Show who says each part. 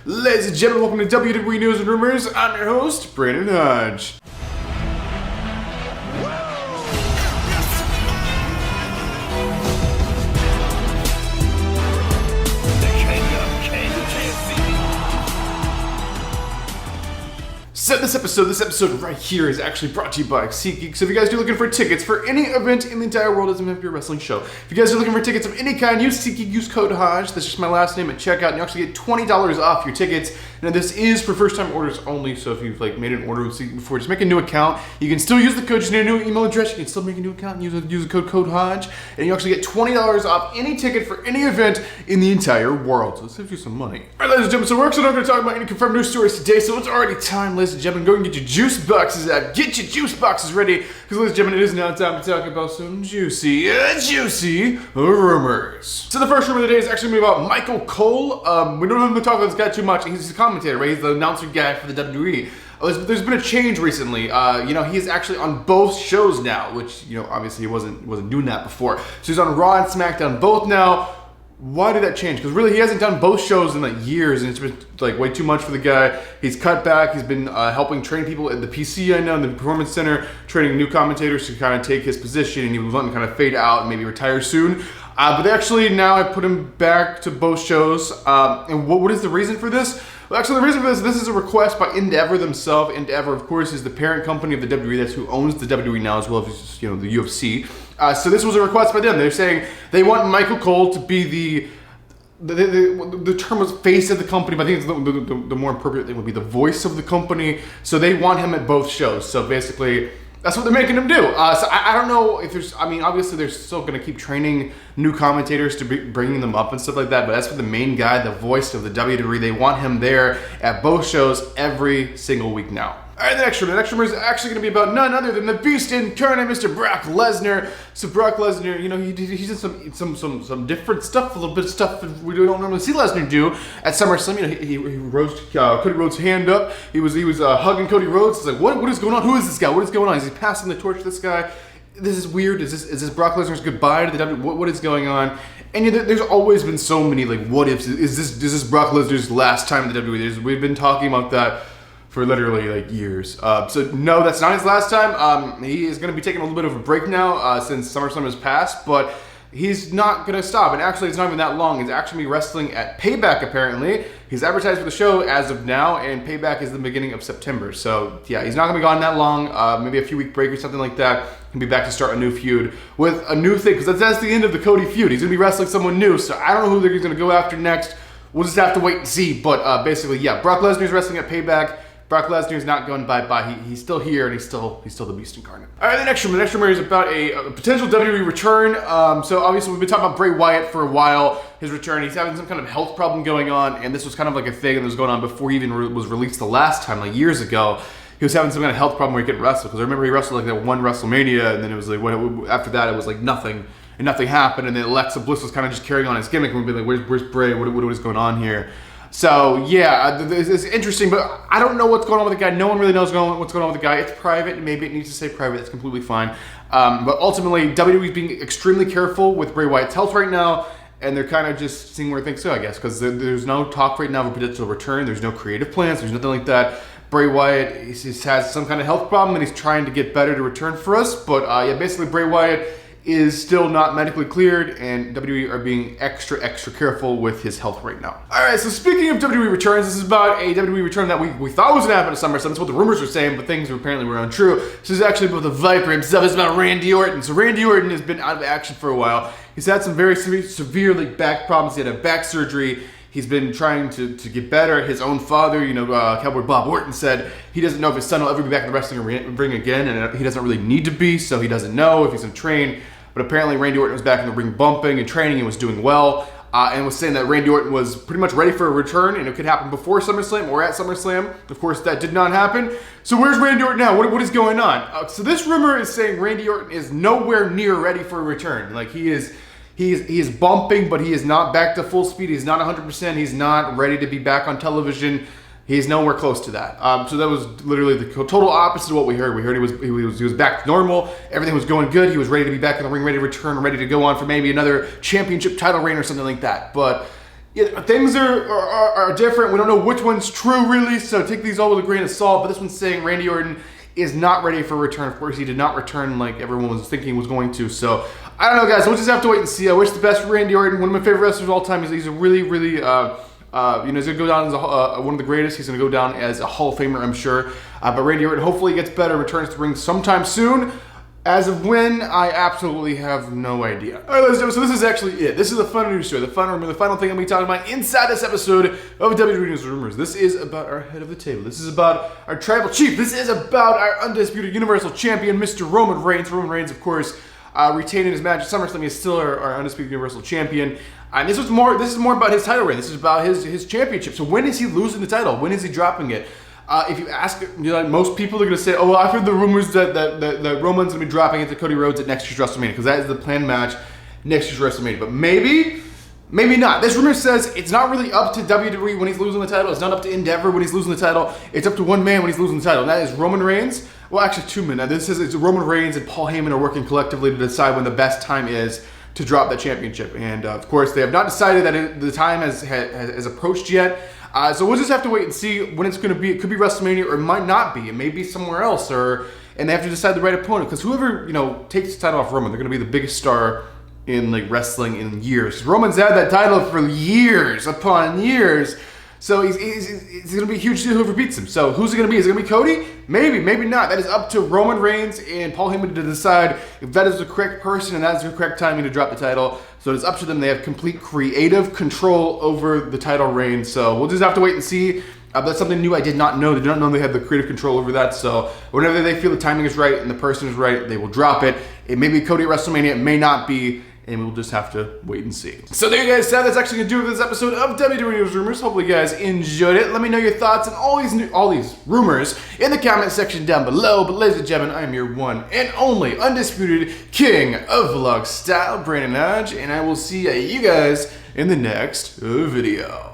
Speaker 1: Ladies and gentlemen, welcome to WWE News and Rumors. I'm your host, Brandon Hodge. So this episode right here is actually brought to you by SeatGeek. So if you guys are looking for tickets for any event in the entire world, doesn't have to be a wrestling show. If you guys are looking for tickets of any kind, use SeatGeek, use code Hodge. That's just my last name at checkout, and you actually get $20 off your tickets. Now this is for first-time orders only, so if you've made an order with SeatGeek before, just make a new account. You can still use the code, just need a new email address. You can still make a new account and use the code Hodge, and you actually get $20 off any ticket for any event in the entire world. So it saves you some money. All right, ladies and gentlemen, so we're actually not going to talk about any confirmed news stories today, so it's already time, ladies and gentlemen. Go and get your juice boxes out. Get your juice boxes ready, because ladies and gentlemen, it is now time to talk about some juicy rumors. So the first rumor of the day is actually going to be about Michael Cole. We don't have to talk about this guy too much. He's a commentator, right? He's the announcer guy for the WWE. There's been a change recently. He's actually on both shows now, which, obviously he wasn't doing that before. So he's on Raw and SmackDown both now. Why did that change? Because really, he hasn't done both shows in years, and it's been way too much for the guy. He's cut back. He's been helping train people at the PC, in the Performance Center, training new commentators to kind of take his position, and he was wanting to kind of fade out and maybe retire soon. But they actually now have put him back to both shows. And what is the reason for this? Well, actually, the reason for this is a request by Endeavor themselves. Endeavor, of course, is the parent company of the WWE. That's who owns the WWE now, as well as the UFC. So this was a request by them. They're saying they want Michael Cole to be the term was face of the company, but I think the more appropriate thing would be the voice of the company. So they want him at both shows. So basically, that's what they're making him do. So I don't know if obviously they're still going to keep training new commentators to be bringing them up and stuff like that, but that's for the main guy, the voice of the WWE. They want him there at both shows every single week now. All right, the next rumor is actually going to be about none other than the Beast incarnate, Mr. Brock Lesnar. So Brock Lesnar, he did some different stuff, a little bit of stuff that we don't normally see Lesnar do at SummerSlam. He rose Cody Rhodes' hand up. He was hugging Cody Rhodes. It's like, what is going on? Who is this guy? What is going on? Is he passing the torch to this guy? This is weird. Is this Brock Lesnar's goodbye to the WWE? What is going on? And there's always been so many what ifs. Is this Brock Lesnar's last time in the WWE? We've been talking about that for literally years. So no, that's not his last time. He is going to be taking a little bit of a break now since SummerSlam has passed, but he's not going to stop. And actually, it's not even that long. He's actually wrestling at Payback, apparently. He's advertised for the show as of now, and Payback is the beginning of September. So yeah, he's not going to be gone that long. Maybe a few week break or something like that. He'll be back to start a new feud with a new thing, because that's the end of the Cody feud. He's going to be wrestling someone new, so I don't know who they're going to go after next. We'll just have to wait and see. But basically, yeah, Brock Lesnar's wrestling at Payback. Brock Lesnar's not going bye-bye. He's still here, and he's still the Beast incarnate. All right, the next rumor is about a potential WWE return. So obviously, we've been talking about Bray Wyatt for a while. His return, he's having some kind of health problem going on, and this was kind of like a thing that was going on before he even was released the last time, years ago. He was having some kind of health problem where he couldn't wrestle, because I remember he wrestled that one WrestleMania, and then it was after that it was nothing, and nothing happened, and then Alexa Bliss was kind of just carrying on his gimmick, and we'd be like, where's Bray? What is going on here? So yeah, it's interesting, but I don't know what's going on with the guy. No one really knows what's going on with the guy. It's private, and maybe it needs to stay private. It's completely fine. But ultimately, WWE is being extremely careful with Bray Wyatt's health right now, and they're kind of just seeing where things go, I guess, because there's no talk right now of a potential return. There's no creative plans. There's nothing like that. Bray Wyatt has some kind of health problem, and he's trying to get better to return for us. But yeah, basically, Bray Wyatt is still not medically cleared, and WWE are being extra careful with his health right now. All right, so speaking of WWE returns, this is about a WWE return that we thought was going to happen at SummerSlam. That's what the rumors were saying, but things apparently were untrue. This is actually about the Viper himself. It's about Randy Orton. So Randy Orton has been out of action for a while. He's had some very severe back problems. He had a back surgery. He's been trying to get better. His own father, Cowboy Bob Orton, said he doesn't know if his son will ever be back in the wrestling ring again, and he doesn't really need to be, so he doesn't know if he's going to train. But apparently Randy Orton was back in the ring bumping and training and was doing well, and was saying that Randy Orton was pretty much ready for a return, and it could happen before SummerSlam or at SummerSlam. Of course, that did not happen. So where's Randy Orton now? What is going on? So this rumor is saying Randy Orton is nowhere near ready for a return. He is bumping, but he is not back to full speed. He's not 100%. He's not ready to be back on television. He's nowhere close to that. So that was literally the total opposite of what we heard. We heard he was back to normal. Everything was going good. He was ready to be back in the ring, ready to return, ready to go on for maybe another championship title reign or something like that. But Yeah, things are different. We don't know which one's true, really, so take these all with a grain of salt. But this one's saying Randy Orton is not ready for a return. Of course, he did not return like everyone was thinking he was going to. So, I don't know, guys. We'll just have to wait and see. I wish the best for Randy Orton. One of my favorite wrestlers of all time. He's a really, really, he's going to go down as one of the greatest. He's going to go down as a Hall of Famer, I'm sure. But Randy Orton hopefully gets better, returns to the ring sometime soon. As of when, I absolutely have no idea. All right, ladies and gentlemen, so this is actually it. This is the fun news story. The final thing I'm going to be talking about inside this episode of WWE News Rumors. This is about our head of the table. This is about our tribal chief. This is about our undisputed Universal Champion, Mr. Roman Reigns. Roman Reigns, of course, retaining his match at SummerSlam. He's still our undisputed Universal Champion. And this is more about his title reign. This is about his championship. So when is he losing the title? When is he dropping it? If you ask, most people are going to say, oh, well, I've heard the rumors that Roman's going to be dropping it to Cody Rhodes at next year's WrestleMania, because that is the planned match next year's WrestleMania. But maybe not. This rumor says it's not really up to WWE when he's losing the title. It's not up to Endeavor when he's losing the title. It's up to one man when he's losing the title, and that is Roman Reigns. Well, actually, two men. Now, this says it's Roman Reigns and Paul Heyman are working collectively to decide when the best time is to drop that championship. And, of course, they have not decided that the time has approached yet. So we'll just have to wait and see when it's going to be. It could be WrestleMania, or it might not be. It may be somewhere else, and they have to decide the right opponent. Because whoever takes the title off Roman, they're going to be the biggest star in wrestling in years. Roman's had that title for years upon years, so it's going to be a huge deal whoever beats him. So who's it going to be? Is it going to be Cody? Maybe not. That is up to Roman Reigns and Paul Heyman to decide if that is the correct person and that is the correct timing to drop the title. So it's up to them. They have complete creative control over the title reign. So we'll just have to wait and see. That's something new I did not know. They did not know they had the creative control over that. So whenever they feel the timing is right and the person is right, they will drop it. It may be Cody at WrestleMania. It may not be. And we'll just have to wait and see. So there you guys have. That's actually going to do it for this episode of WWE News Rumors. Hopefully you guys enjoyed it. Let me know your thoughts on all these rumors in the comment section down below. But ladies and gentlemen, I am your one and only undisputed king of vlog style, Brandon Hodge, and I will see you guys in the next video.